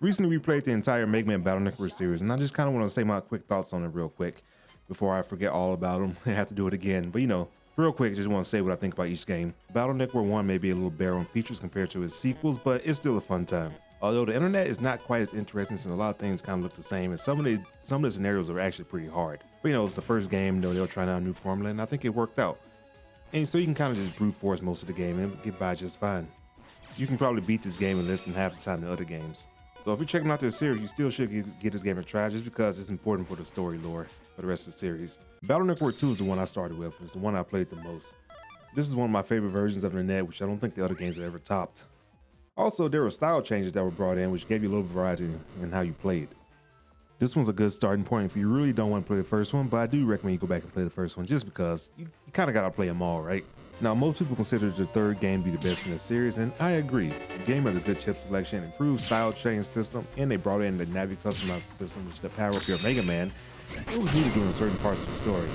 Recently, we played the entire Mega Man Battle Network series, and I just kind of want to say my quick thoughts on it real quick before I forget all about them and have to do it again. But real quick, just want to say what I think about each game. Battle Network 1 may be a little bare on features compared to its sequels, but it's still a fun time. Although the internet is not quite as interesting since a lot of things kind of look the same, and some of the scenarios are actually pretty hard. But it's the first game, they were trying out a new formula, and I think it worked out. And so you can kind of just brute force most of the game and get by just fine. You can probably beat this game in less than half the time than other games. So if you're checking out this series, you still should get this game a try just because it's important for the story lore for the rest of the series. Battle Network 2 is the one I started with. It's the one I played the most. This is one of my favorite versions of the net, which I don't think the other games have ever topped. Also, there were style changes that were brought in, which gave you a little variety in how you played. This one's a good starting point if you really don't want to play the first one, but I do recommend you go back and play the first one just because you kind of got to play them all, right? Now, most people consider the third game to be the best in the series, and I agree. The game has a good chip selection, improved style change system, and they brought in the Navi customizer system, which to power up your Mega Man. It was needed during certain parts of the story.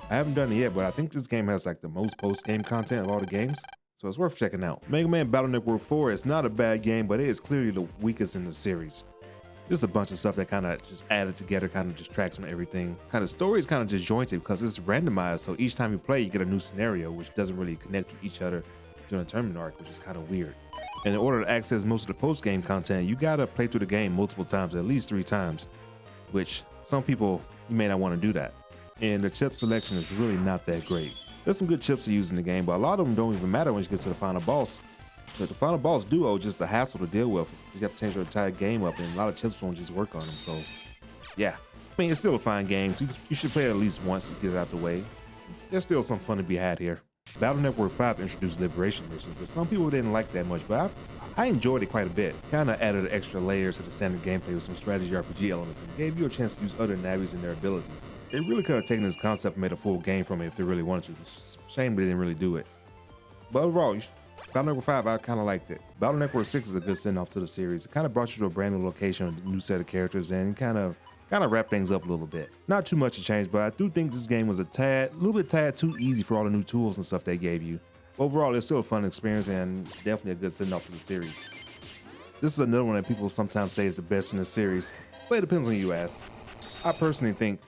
I haven't done it yet, but I think this game has like the most post-game content of all the games, so it's worth checking out. Mega Man Battle Network 4 is not a bad game, but it is clearly the weakest in the series. Just a bunch of stuff that kind of just added together, kind of distracts from everything. Kind of story is kind of disjointed because it's randomized, so each time you play, you get a new scenario, which doesn't really connect with each other during the tournament arc, which is kind of weird. And in order to access most of the post-game content, you gotta play through the game multiple times, at least 3 times, which some people, you may not want to do that. And the chip selection is really not that great. There's some good chips to use in the game, but a lot of them don't even matter when you get to the final boss. But the final boss duo is just a hassle to deal with. You have to change your entire game up, and a lot of chips won't just work on them. So, yeah. I mean, it's still a fine game, so you should play it at least once to get it out the way. There's still some fun to be had here. Battle Network 5 introduced Liberation missions, but some people didn't like that much, but I enjoyed it quite a bit. Kind of added extra layers to the standard gameplay with some strategy RPG elements and gave you a chance to use other Navis and their abilities. They really could have taken this concept and made a full game from it if they really wanted to. It's a shame they didn't really do it. But overall, Battle Network 5, I kind of liked it. Battle Network 6 is a good send-off to the series. It kind of brought you to a brand new location with a new set of characters and kind of wrapped things up a little bit. Not too much to change, but I do think this game was a little bit too easy for all the new tools and stuff they gave you. Overall, it's still a fun experience and definitely a good send-off to the series. This is another one that people sometimes say is the best in the series, but it depends on who you ask. I personally think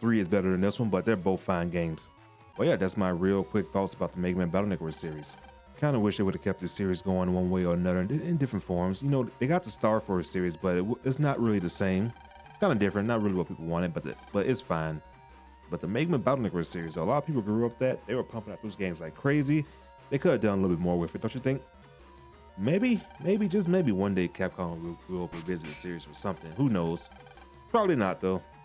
3 is better than this one, but they're both fine games. Well, yeah, that's my real quick thoughts about the Mega Man Battle Network series. Kind of wish they would have kept this series going one way or another in different forms. They got the Star Force series, but it's not really the same. It's kind of different, not really what people wanted, but it's fine. But the Mega Man Battle Network series, a lot of people grew up that. They were pumping out those games like crazy. They could have done a little bit more with it, don't you think? Maybe, just maybe one day Capcom will revisit the series or something. Who knows? Probably not, though.